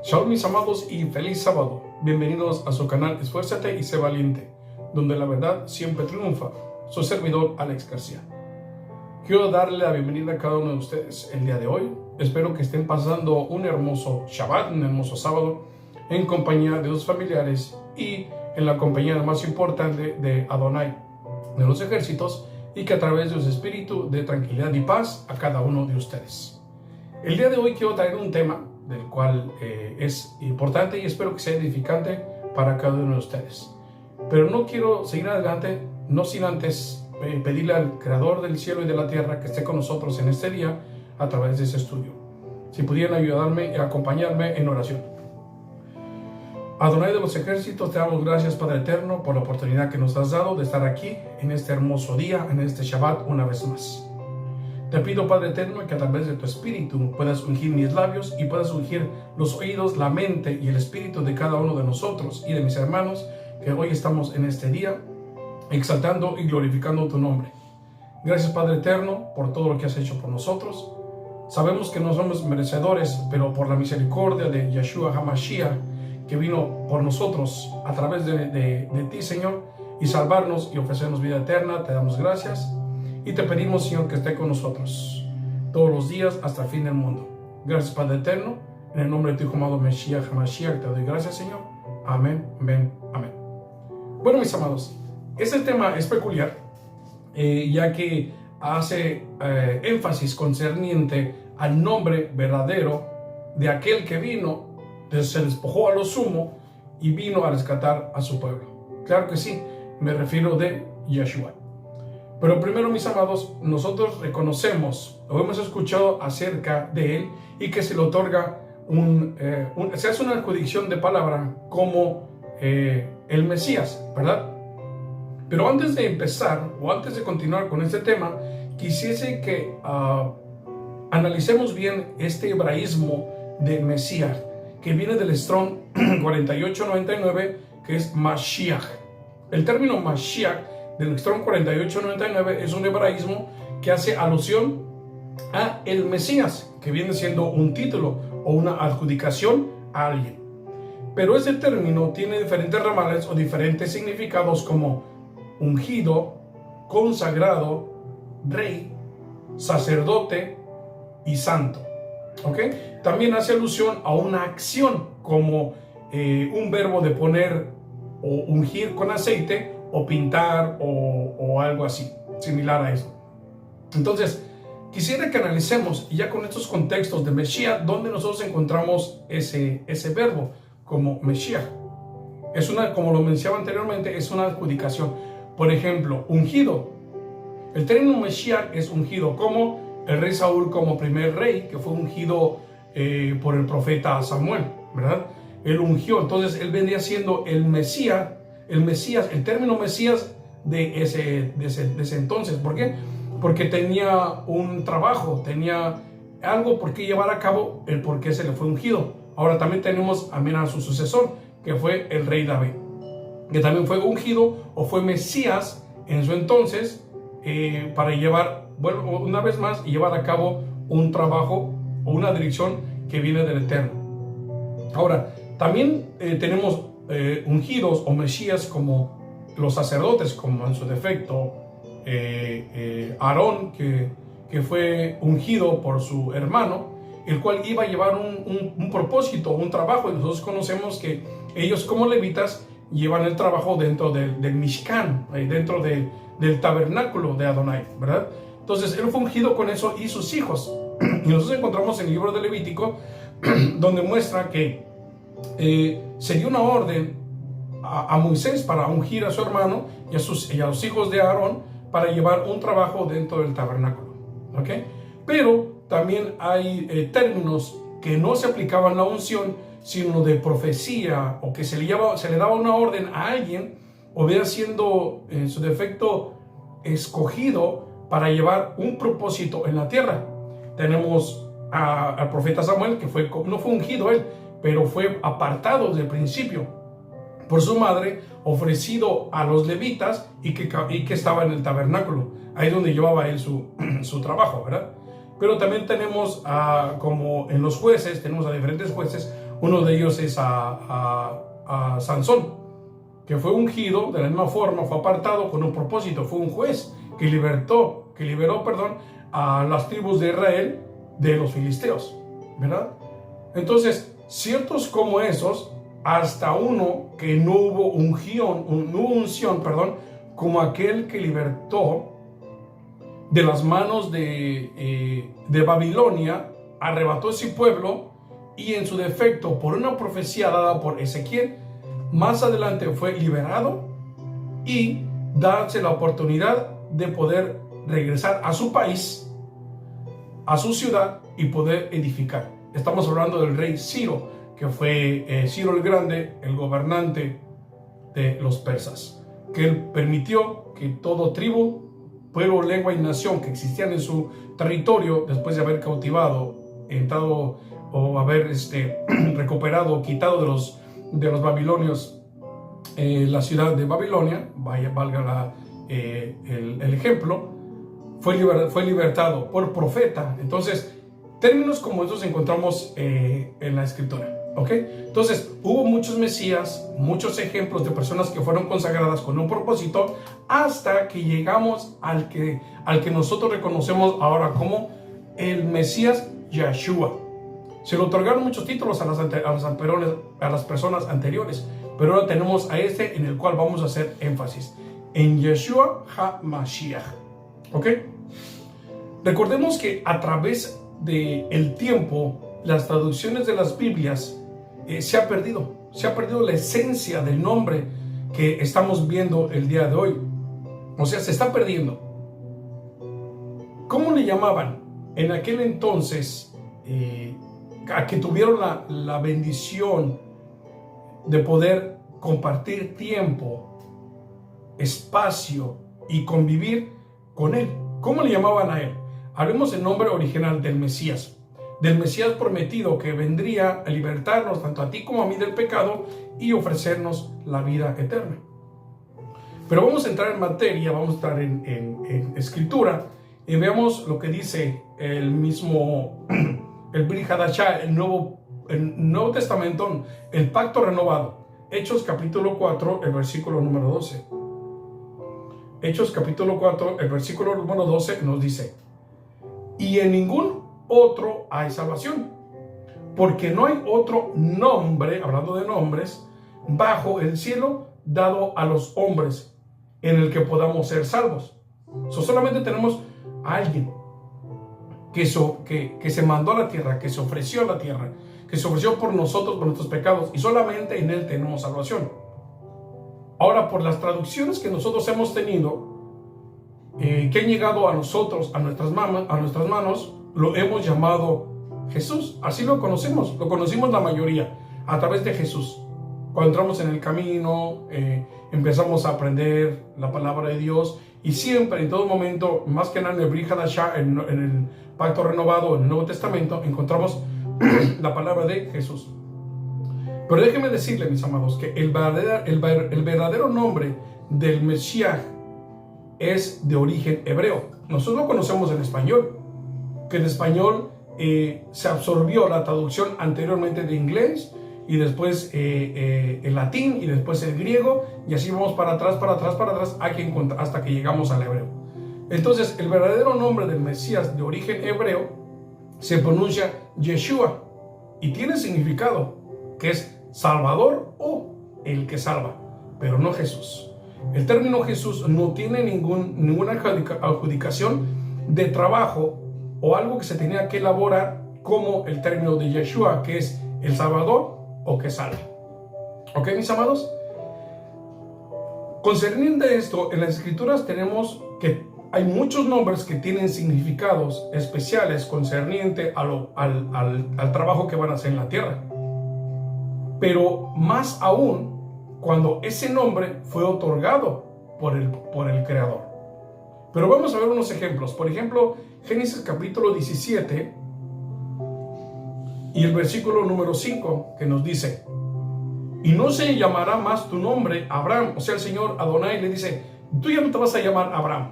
Shalom mis amados y feliz sábado. Bienvenidos a su canal Esfuérzate y sé valiente, donde la verdad siempre triunfa. Su servidor Alex García. Quiero darle la bienvenida a cada uno de ustedes el día de hoy. Espero que estén pasando un hermoso Shabbat, un hermoso sábado, en compañía de sus familiares y en la compañía más importante de Adonai, de los ejércitos, y que a través de su espíritu de tranquilidad y paz a cada uno de ustedes. El día de hoy quiero traer un tema del cual es importante y espero que sea edificante para cada uno de ustedes. Pero no quiero seguir adelante, no sin antes pedirle al Creador del cielo y de la tierra que esté con nosotros en este día a través de ese estudio. Si pudieran ayudarme y acompañarme en oración. Adonai de los ejércitos, te damos gracias, Padre eterno, por la oportunidad que nos has dado de estar aquí en este hermoso día, en este Shabbat, una vez más. Te pido, Padre eterno, que a través de tu espíritu puedas ungir mis labios y puedas ungir los oídos, la mente y el espíritu de cada uno de nosotros y de mis hermanos que hoy estamos en este día exaltando y glorificando tu nombre. Gracias, Padre eterno, por todo lo que has hecho por nosotros. Sabemos que no somos merecedores, pero por la misericordia de Yeshua HaMashiach, que vino por nosotros a través de ti, Señor, y salvarnos y ofrecernos vida eterna, te damos gracias. Y te pedimos, Señor, que esté con nosotros todos los días hasta el fin del mundo. Gracias, Padre eterno. En el nombre de tu Hijo amado Mesías HaMashiach te doy gracias, Señor. Amén, amén, amén. Bueno, mis amados, este tema es peculiar, ya que hace énfasis concerniente al nombre verdadero de aquel que vino, se despojó a lo sumo y vino a rescatar a su pueblo. Claro que sí, me refiero de Yeshua. Pero primero, mis amados, nosotros reconocemos o hemos escuchado acerca de él y que se le otorga se hace una jurisdicción de palabra como el Mesías, ¿verdad? Pero antes de empezar o antes de continuar con este tema, quisiese que analicemos bien este hebraísmo de Mesías, que viene del Strong 4899, que es Mashiach. El término Mashiach del Strong 4899 es un hebraísmo que hace alusión a el Mesías, que viene siendo un título o una adjudicación a alguien. Pero ese término tiene diferentes ramales o diferentes significados como ungido, consagrado, rey, sacerdote y santo. ¿Okay? También hace alusión a una acción como un verbo de poner o ungir con aceite o pintar o algo así, similar a eso. Entonces, quisiera que analicemos ya con estos contextos de Mesías, donde nosotros encontramos ese verbo como Mesías. Es una, como lo mencionaba anteriormente, es una adjudicación. Por ejemplo, ungido. El término Mesías es ungido, como el rey Saúl como primer rey, que fue ungido por el profeta Samuel, ¿verdad? Él ungió, entonces él vendría siendo el Mesías, el término Mesías de ese entonces. ¿Por qué? Porque tenía un trabajo, tenía algo por qué llevar a cabo, el por qué se le fue ungido. Ahora también tenemos a su sucesor, que fue el rey David, que también fue ungido o fue Mesías en su entonces para llevar, bueno, una vez más, llevar a cabo un trabajo o una dirección que viene del Eterno. Ahora, también tenemos ungidos o Mesías como los sacerdotes, como en su defecto Aarón, que fue ungido por su hermano, el cual iba a llevar un propósito, un trabajo. Y nosotros conocemos que ellos como levitas llevan el trabajo dentro del Mishkan, dentro del tabernáculo de Adonai, ¿verdad? Entonces él fue ungido con eso y sus hijos. Y nosotros encontramos en el libro de Levítico donde muestra que se dio una orden a Moisés para ungir a su hermano y a los hijos de Aarón para llevar un trabajo dentro del tabernáculo. ¿Okay? Pero también hay términos que no se aplicaban a la unción, sino de profecía, o que se le daba una orden a alguien, o hubiera siendo en su defecto escogido para llevar un propósito en la tierra. Tenemos al profeta Samuel, que no fue ungido él, pero fue apartado desde el principio por su madre, ofrecido a los levitas y que estaba en el tabernáculo. Ahí es donde llevaba él su trabajo, ¿verdad? Pero también tenemos, como en los jueces, tenemos a diferentes jueces, Uno de ellos es a Sansón, que fue ungido de la misma forma, fue apartado con un propósito, fue un juez que liberó, a las tribus de Israel de los filisteos, ¿verdad? Entonces, ciertos como esos, hasta uno que no hubo unción, como aquel que libertó de las manos de Babilonia, arrebató ese pueblo, y en su defecto, por una profecía dada por Ezequiel, más adelante fue liberado y darse la oportunidad de poder regresar a su país, a su ciudad, y poder edificar. Estamos hablando del rey Ciro, que fue Ciro el Grande, el gobernante de los persas, que él permitió que todo tribu, pueblo, lengua y nación que existían en su territorio, después de haber cautivado, entrado o haber recuperado, quitado de los babilonios la ciudad de Babilonia, valga el ejemplo, fue libertado por profeta. Entonces, términos como estos encontramos en la escritura, ¿ok? Entonces, hubo muchos mesías, muchos ejemplos de personas que fueron consagradas con un propósito, hasta que llegamos al que nosotros reconocemos ahora como el Mesías Yeshua. Se le otorgaron muchos títulos a las personas anteriores, pero ahora tenemos a este en el cual vamos a hacer énfasis, en Yeshua HaMashiach, ¿ok? Recordemos que a través del tiempo, las traducciones de las Biblias se ha perdido la esencia del nombre que estamos viendo el día de hoy. O sea, se está perdiendo. ¿Cómo le llamaban en aquel entonces a que tuvieron la bendición de poder compartir tiempo, espacio y convivir con él? ¿Cómo le llamaban a él? Hablemos el nombre original del Mesías prometido, que vendría a libertarnos tanto a ti como a mí del pecado y ofrecernos la vida eterna. Pero vamos a entrar en materia, vamos a entrar en escritura, y veamos lo que dice el mismo el Brit Hadashah, el Nuevo Testamento, el pacto renovado. Hechos capítulo 4, el versículo número 12. Hechos capítulo 4, el versículo número 12 nos dice: y en ningún otro hay salvación, porque no hay otro nombre, hablando de nombres, bajo el cielo dado a los hombres en el que podamos ser salvos. Solamente tenemos a alguien que se mandó a la tierra, que se ofreció a la tierra, que se ofreció por nosotros, por nuestros pecados, y solamente en él tenemos salvación. Ahora, por las traducciones que nosotros hemos tenido, que han llegado a nosotros, a nuestras manos, lo hemos llamado Jesús. Así lo conocimos la mayoría, a través de Jesús. Cuando entramos en el camino, empezamos a aprender la palabra de Dios, y siempre, en todo momento, más que nada en el Brit Hadashah, en el Pacto Renovado, en el Nuevo Testamento, encontramos la palabra de Jesús. Pero déjenme decirle, mis amados, que el verdadero nombre del Mesías es de origen hebreo. Nosotros lo conocemos en español, que en español se absorbió la traducción anteriormente de inglés, y después el latín, y después el griego, y así vamos para atrás, hasta que llegamos al hebreo. Entonces, el verdadero nombre del Mesías de origen hebreo se pronuncia Yeshua, y tiene significado que es Salvador o el que salva, pero no Jesús. El término Jesús no tiene ninguna adjudicación de trabajo o algo que se tenía que elaborar como el término de Yeshua, que es el Salvador o que salva. ¿Ok, mis amados? Concerniente esto, en las escrituras tenemos que hay muchos nombres que tienen significados especiales concerniente al trabajo que van a hacer en la tierra. Pero más aún cuando ese nombre fue otorgado por el Creador. Pero vamos a ver unos ejemplos. Por ejemplo, Génesis capítulo 17 y el versículo número 5, que nos dice: y no se llamará más tu nombre Abraham. O sea, el Señor Adonai le dice: tú ya no te vas a llamar Abraham,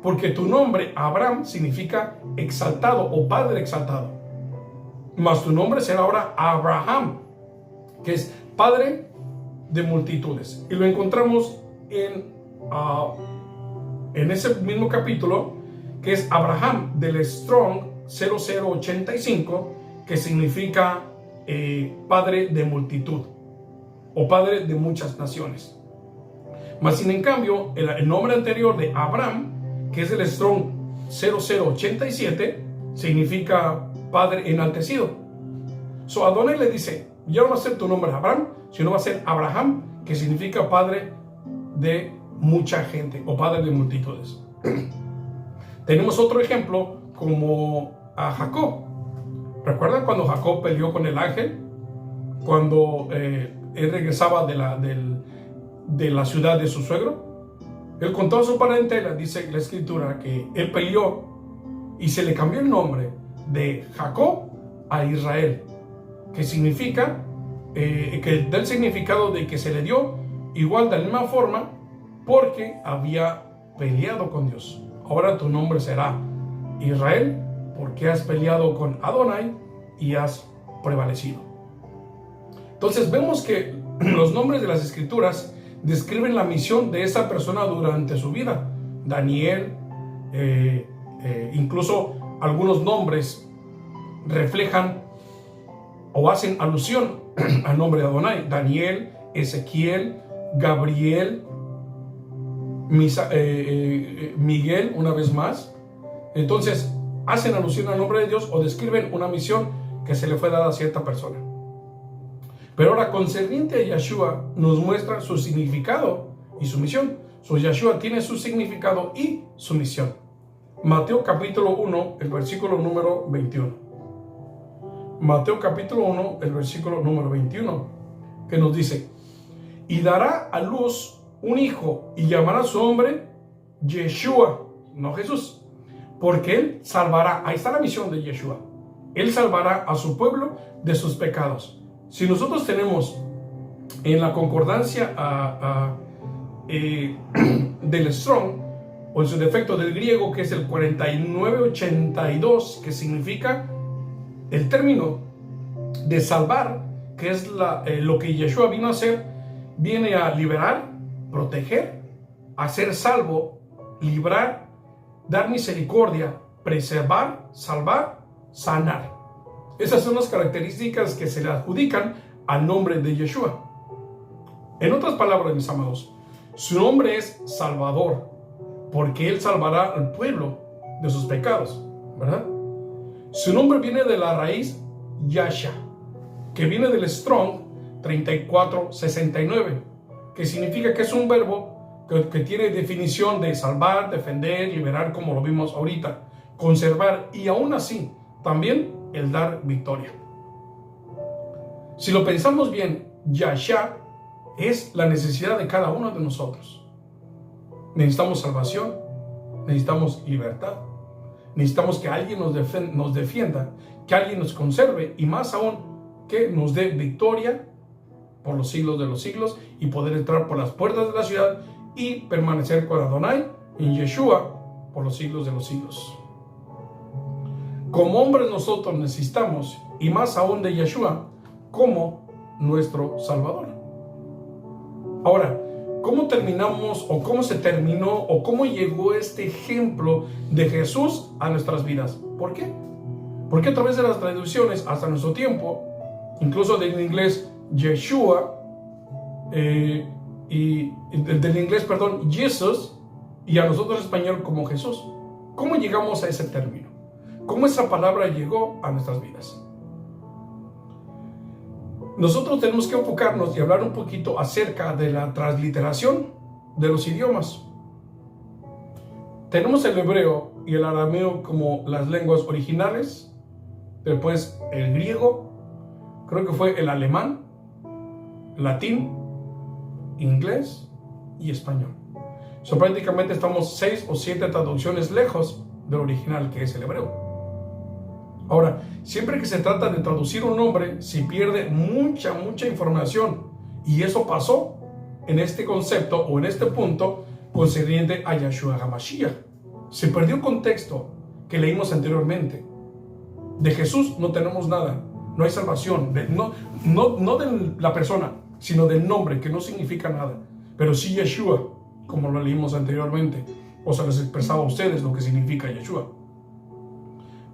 porque tu nombre Abraham significa exaltado o padre exaltado, mas tu nombre será ahora Abraham, que es Padre de multitudes. Y lo encontramos en ese mismo capítulo, que es Abraham del Strong 0085, que significa Padre de multitud o Padre de muchas naciones. Mas sin en cambio, el nombre anterior de Abraham, que es el Strong 0087, significa Padre enaltecido. So Adonai le dice, ya no va a ser tu nombre Abraham, sino va a ser Abraham, que significa Padre de mucha gente o Padre de multitudes. Tenemos otro ejemplo como a Jacob. ¿Recuerdan cuando Jacob peleó con el ángel? Cuando él regresaba de la ciudad de su suegro. Él contó a su parentela, dice la escritura, que él peleó y se le cambió el nombre de Jacob a Israel, que significa, que del significado de que se le dio igual de la misma forma porque había peleado con Dios. Ahora tu nombre será Israel porque has peleado con Adonai y has prevalecido. Entonces vemos que los nombres de las escrituras describen la misión de esa persona durante su vida. Daniel, incluso algunos nombres reflejan o hacen alusión al nombre de Adonai. Daniel, Ezequiel, Gabriel, Miguel, una vez más. Entonces hacen alusión al nombre de Dios o describen una misión que se le fue dada a cierta persona. Pero ahora, concerniente a Yeshua, nos muestra su significado y su misión. Yeshua tiene su significado y su misión. Mateo capítulo 1, el versículo número 21. Mateo capítulo 1, el versículo número 21, que nos dice: y dará a luz un hijo y llamará a su nombre Yeshua, no Jesús, porque él salvará. Ahí está la misión de Yeshua. Él salvará a su pueblo de sus pecados. Si nosotros tenemos en la concordancia del Strong, o en su defecto del griego, que es el 4982, que significa el término de salvar, que es lo que Yeshua vino a hacer, viene a liberar, proteger, hacer salvo, librar, dar misericordia, preservar, salvar, sanar. Esas son las características que se le adjudican al nombre de Yeshua. En otras palabras, mis amados, su nombre es Salvador, porque Él salvará al pueblo de sus pecados, ¿verdad? Su nombre viene de la raíz Yasha, que viene del Strong 3469, que significa que es un verbo que tiene definición de salvar, defender, liberar, como lo vimos ahorita, conservar y aún así también el dar victoria. Si lo pensamos bien, Yasha es la necesidad de cada uno de nosotros. Necesitamos salvación, necesitamos libertad, necesitamos que alguien nos defienda, que alguien nos conserve y más aún que nos dé victoria por los siglos de los siglos y poder entrar por las puertas de la ciudad y permanecer con Adonai en Yeshua por los siglos de los siglos. Como hombres nosotros necesitamos, y más aún de Yeshua, como nuestro Salvador. Ahora, ¿cómo terminamos o cómo se terminó o cómo llegó este ejemplo de Jesús a nuestras vidas? ¿Por qué? Porque a través de las traducciones hasta nuestro tiempo, incluso del inglés Yeshua, y del inglés, perdón, Jesus, y a nosotros en español como Jesús. ¿Cómo llegamos a ese término? ¿Cómo esa palabra llegó a nuestras vidas? Nosotros tenemos que enfocarnos y hablar un poquito acerca de la transliteración de los idiomas. Tenemos el hebreo y el arameo como las lenguas originales, después el griego, creo que fue el alemán, latín, inglés y español. Prácticamente estamos 6 o 7 traducciones lejos del original, que es el hebreo. Ahora, siempre que se trata de traducir un nombre, se pierde mucha información. Y eso pasó en este concepto o en este punto concerniente a Yeshua HaMashiach. Se perdió el contexto que leímos anteriormente. De Jesús no tenemos nada. No hay salvación, no de la persona, sino del nombre, que no significa nada. Pero sí Yeshua, como lo leímos anteriormente, o se les expresaba a ustedes lo que significa Yeshua.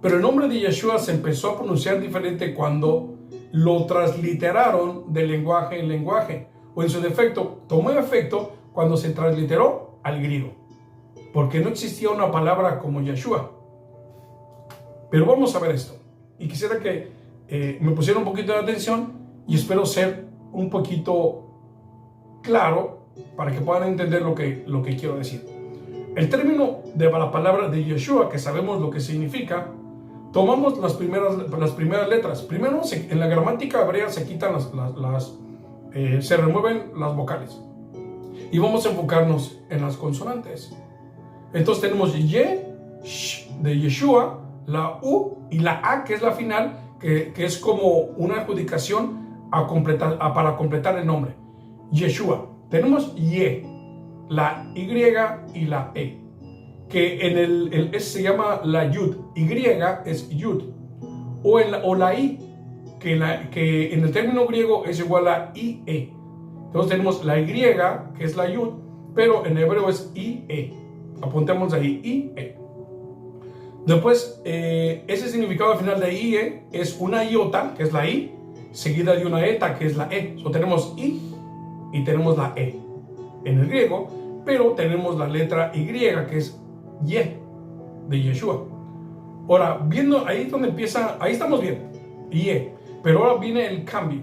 Pero el nombre de Yeshua se empezó a pronunciar diferente cuando lo transliteraron de lenguaje en lenguaje, o en su defecto, tomó efecto cuando se transliteró al griego, porque no existía una palabra como Yeshua. Pero vamos a ver esto, y quisiera que me pusieran un poquito de atención, y espero ser un poquito claro para que puedan entender lo que quiero decir. El término de la palabra de Yeshua, que sabemos lo que significa, tomamos las primeras letras. Primero, en la gramática hebrea se quitan se remueven las vocales. Y vamos a enfocarnos en las consonantes. Entonces tenemos Ye, Sh de Yeshua, la U y la A, que es la final, que es como una adjudicación para completar el nombre. Yeshua. Tenemos Ye, la Y y la E, que en el S se llama la Yud. Y es Yud. O la I, que en el término griego es igual a IE. Entonces tenemos la Y, que es la Yud, pero en hebreo es IE. Apuntemos ahí, IE. Después, ese significado al final de IE es una iota, que es la I, seguida de una eta, que es la E. Tenemos I y tenemos la E en el griego, pero tenemos la letra Y, que es Ye, de Yeshua. Ahora, viendo ahí donde empieza, ahí estamos bien, Ye, pero ahora viene el cambio.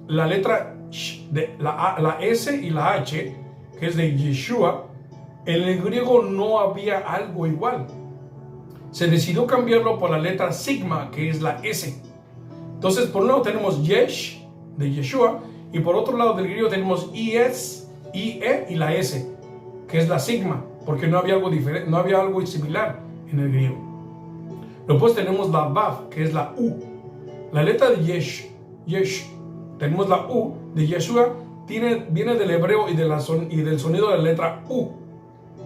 La letra Sh, la S y la H, que es de Yeshua, en el griego no había algo igual. Se decidió cambiarlo por la letra sigma, que es la S. Entonces, por un lado tenemos Yesh, de Yeshua, y por otro lado del griego tenemos IS, IE y la S, que es la sigma, porque no había algo diferente, no había algo similar en el griego. Después tenemos la Vav, que es la U. La letra de Yesh, tenemos la U de Yeshua, viene del hebreo y del sonido de la letra U.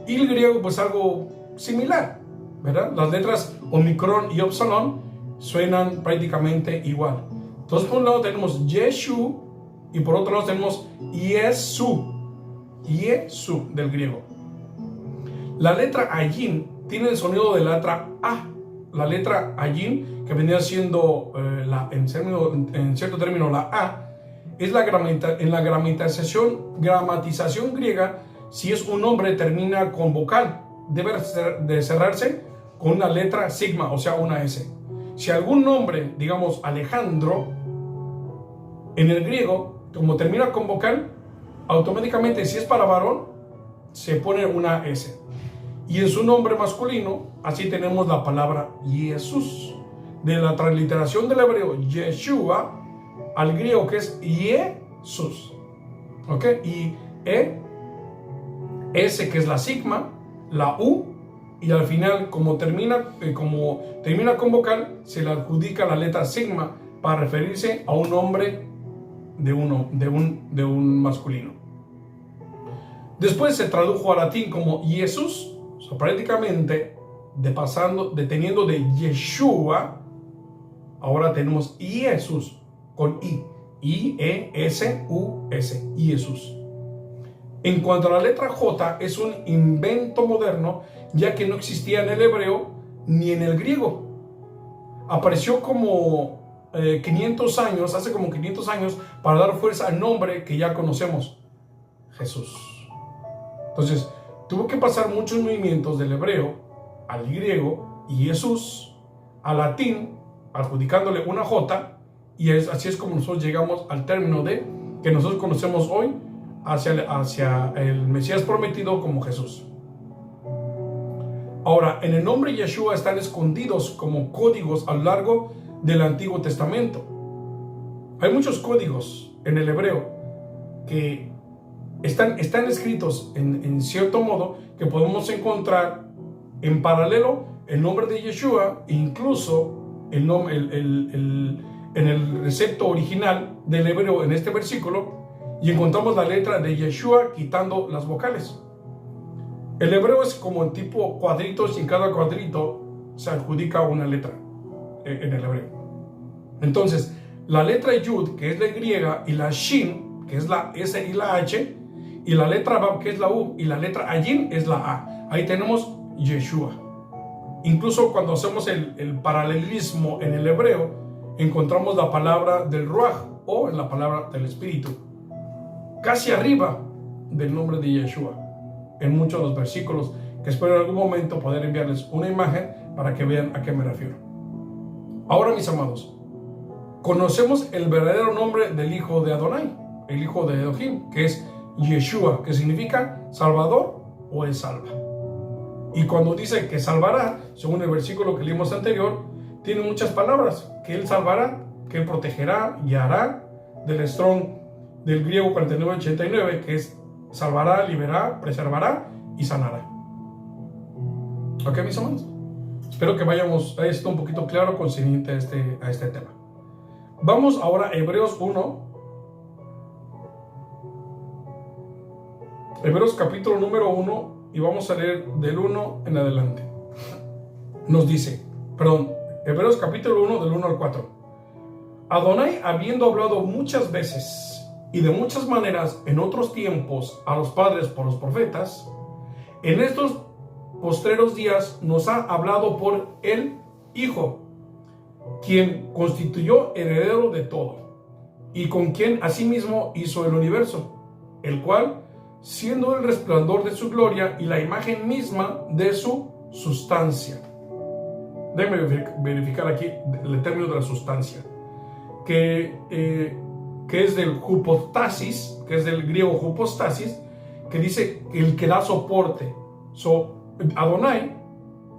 Y el griego, pues algo similar, ¿verdad? Las letras Omicron y Upsilon suenan prácticamente igual. Entonces, por un lado tenemos Yeshu y por otro lado tenemos Yesu del griego. La letra Ayin tiene el sonido de la letra A. La letra Ayin, que vendría siendo en cierto término la A, es en la gramatización griega. Si es un nombre, termina con vocal, debe de cerrarse con una letra sigma, o sea, una S. Si algún nombre, digamos Alejandro, en el griego, como termina con vocal, automáticamente, si es para varón, se pone una S. Y en su nombre masculino, así tenemos la palabra Jesús. De la transliteración del hebreo Yeshua al griego, que es Jesús. ¿Ok? Y S, que es la sigma, la U, y al final, como termina con vocal, se le adjudica la letra sigma para referirse a un nombre de un masculino. Después se tradujo al latín como Jesús, prácticamente teniendo de Yeshua, ahora tenemos Jesús con I, I-E-S-U-S, Jesús. En cuanto a la letra J, es un invento moderno, ya que no existía en el hebreo ni en el griego. Apareció como 500 años, hace como 500 años, para dar fuerza al nombre que ya conocemos, Jesús. Entonces, tuvo que pasar muchos movimientos del hebreo al griego y Jesús al latín, adjudicándole una J, y así es como nosotros llegamos al término que nosotros conocemos hoy hacia el Mesías prometido como Jesús. Ahora, en el nombre Yeshua están escondidos como códigos a lo largo del Antiguo Testamento. Hay muchos códigos en el hebreo que están escritos en cierto modo, que podemos encontrar en paralelo el nombre de Yeshua e incluso en el recepto original del hebreo en este versículo, y encontramos la letra de Yeshua quitando las vocales. El hebreo es como en tipo cuadritos, y en cada cuadrito se adjudica una letra en el hebreo. Entonces, la letra Yud, que es la Y, y la Shin, que es la S y la H, y la letra Bab, que es la U, y la letra Ayin es la A. Ahí tenemos Yeshua. Incluso cuando hacemos el paralelismo en el hebreo, encontramos la palabra del Ruach, o en la palabra del Espíritu, casi arriba del nombre de Yeshua, en muchos de los versículos, que espero en algún momento poder enviarles una imagen para que vean a qué me refiero. Ahora, mis amados, conocemos el verdadero nombre del hijo de Adonai, el hijo de Elohim, que es Yeshua, que significa Salvador o el salva. Y cuando dice que salvará, según el versículo que leímos anterior, tiene muchas palabras: que él salvará, que él protegerá y hará, del Strong, del griego 4989, que es salvará, liberará, preservará y sanará. ¿Ok, mis hermanos? Espero que vayamos a esto un poquito claro concerniente a este tema. Vamos ahora a Hebreos 1. Hebreos capítulo número 1, y vamos a leer del 1 en adelante. Nos dice, Hebreos capítulo 1 del 1 al 4. Adonai, habiendo hablado muchas veces y de muchas maneras en otros tiempos a los padres por los profetas, en estos postreros días nos ha hablado por el Hijo, quien constituyó heredero de todo, y con quien asimismo hizo el universo, el cual, siendo el resplandor de su gloria y la imagen misma de su sustancia. Déjenme verificar aquí el término de la sustancia, que es del hypostasis, que es del griego hypostasis, que dice el que da soporte. Adonai,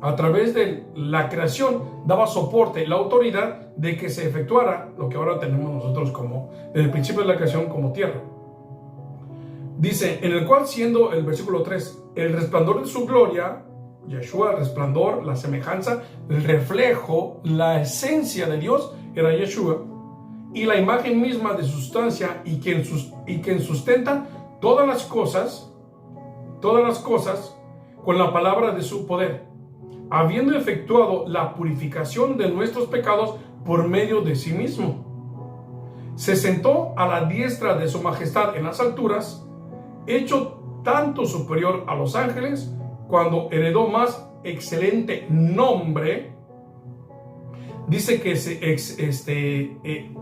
a través de la creación, daba soporte, la autoridad de que se efectuara lo que ahora tenemos nosotros como, desde el principio de la creación, como tierra. Dice, en el cual, siendo el versículo 3, el resplandor de su gloria, Yeshua, el resplandor, la semejanza, el reflejo, la esencia de Dios, era Yeshua, y la imagen misma de sustancia, y quien sustenta todas las cosas con la palabra de su poder, habiendo efectuado la purificación de nuestros pecados por medio de sí mismo. Se sentó a la diestra de su majestad en las alturas, hecho tanto superior a los ángeles, cuando heredó más excelente nombre. Dice que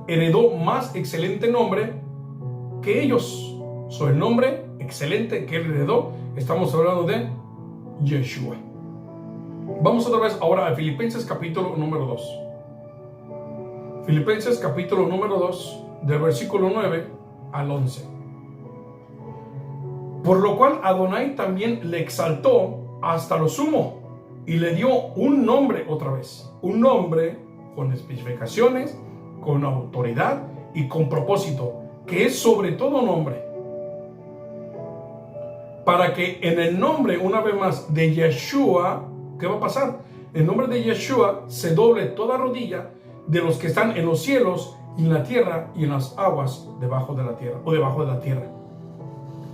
heredó más excelente nombre que ellos. El nombre excelente que él heredó, estamos hablando de Yeshua. Vamos otra vez ahora a Filipenses capítulo número 2. Filipenses capítulo número 2, del versículo 9 al 11. Por lo cual Adonai también le exaltó hasta lo sumo y le dio un nombre, otra vez, un nombre con especificaciones, con autoridad y con propósito, que es sobre todo nombre, para que en el nombre, una vez más, de Yeshua, ¿qué va a pasar? En el nombre de Yeshua se doble toda rodilla de los que están en los cielos y en la tierra y en las aguas debajo de la tierra, o debajo de la tierra.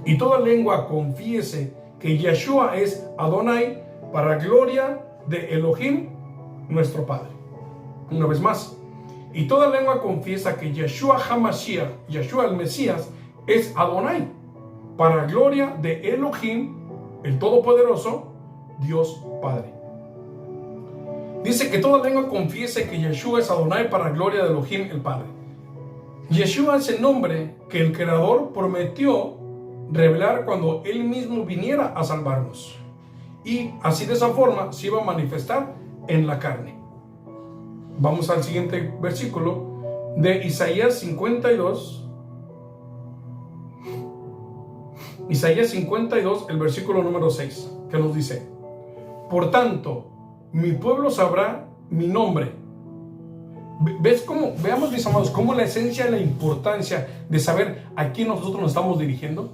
Y toda lengua confiese que Yeshua es Adonai, para gloria de Elohim, nuestro Padre. Una vez más. Y toda lengua confiesa que Yeshua HaMashiach, Yeshua el Mesías, es Adonai, para gloria de Elohim, el Todopoderoso, Dios Padre. Dice que toda lengua confiese que Yeshua es Adonai, para gloria de Elohim, el Padre. Yeshua es el nombre que el Creador prometió revelar cuando Él mismo viniera a salvarnos. Y así, de esa forma, se iba a manifestar en la carne. Vamos al siguiente versículo de Isaías 52. Isaías 52, el versículo número 6, que nos dice: por tanto, mi pueblo sabrá mi nombre. ¿Ves cómo? Veamos, mis amados, cómo la esencia y la importancia de saber a quién nosotros nos estamos dirigiendo.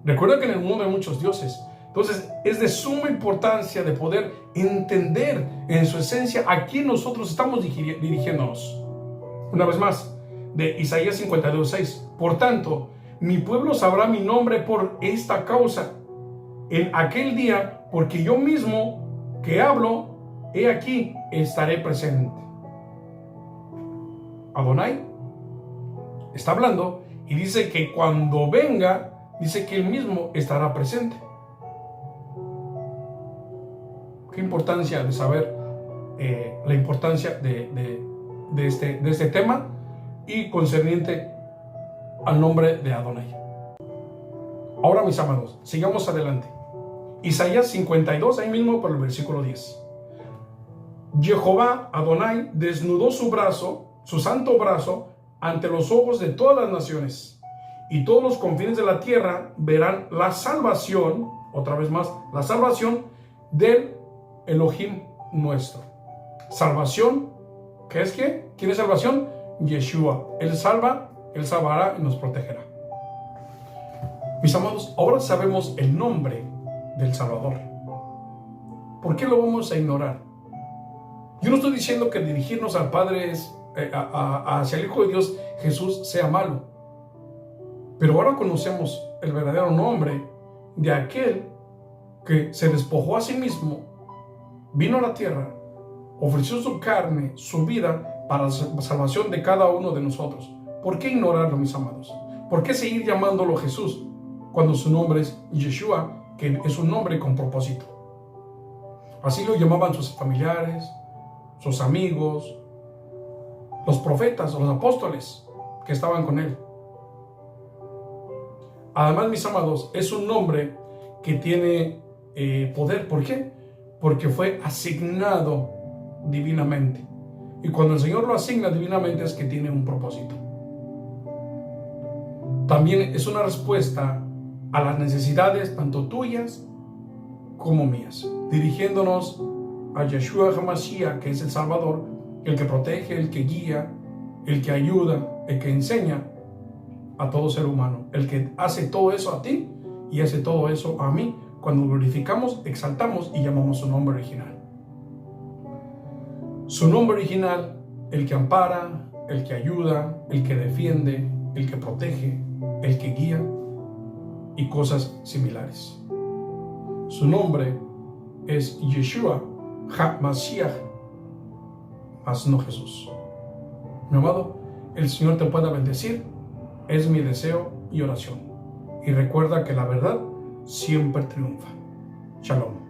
Recuerda que en el mundo hay muchos dioses. Entonces, es de suma importancia de poder entender en su esencia a quién nosotros estamos dirigiéndonos. Una vez más, de Isaías 52, 6. Por tanto, mi pueblo sabrá mi nombre por esta causa. En aquel día, porque yo mismo que hablo, he aquí, estaré presente. Adonai, está hablando y dice que cuando venga, dice que Él mismo estará presente. Qué importancia de saber la importancia de este tema y concerniente al nombre de Adonai. Ahora, mis amados, sigamos adelante. Isaías 52, ahí mismo por el versículo 10. Jehová Adonai desnudó su brazo, su santo brazo, ante los ojos de todas las naciones, y todos los confines de la tierra verán la salvación, otra vez más, la salvación del Elohim nuestro. Salvación, ¿qué es qué? ¿Quién es salvación? Yeshua. Él salva, Él salvará y nos protegerá. Mis amados, ahora sabemos el nombre del Salvador. ¿Por qué lo vamos a ignorar? Yo no estoy diciendo que dirigirnos al Padre hacia el Hijo de Dios, Jesús, sea malo. Pero ahora conocemos el verdadero nombre de aquel que se despojó a sí mismo, vino a la tierra, ofreció su carne, su vida, para la salvación de cada uno de nosotros. ¿Por qué ignorarlo, mis amados? ¿Por qué seguir llamándolo Jesús cuando su nombre es Yeshua, que es un nombre con propósito? Así lo llamaban sus familiares, sus amigos, los profetas o los apóstoles que estaban con él. Además, mis amados, es un nombre que tiene poder. ¿Por qué? Porque fue asignado divinamente. Y cuando el Señor lo asigna divinamente es que tiene un propósito. También es una respuesta a las necesidades tanto tuyas como mías, dirigiéndonos a Yeshua HaMashiach, que es el Salvador, el que protege, el que guía, el que ayuda, el que enseña a todo ser humano, el que hace todo eso a ti y hace todo eso a mí cuando glorificamos, exaltamos y llamamos su nombre original. Su nombre original, el que ampara, el que ayuda, el que defiende, el que protege, el que guía y cosas similares. Su nombre es Yeshua HaMashiach, mas no Jesús. Mi amado, el Señor te pueda bendecir, es mi deseo y oración. Y recuerda que la verdad siempre triunfa. Shalom.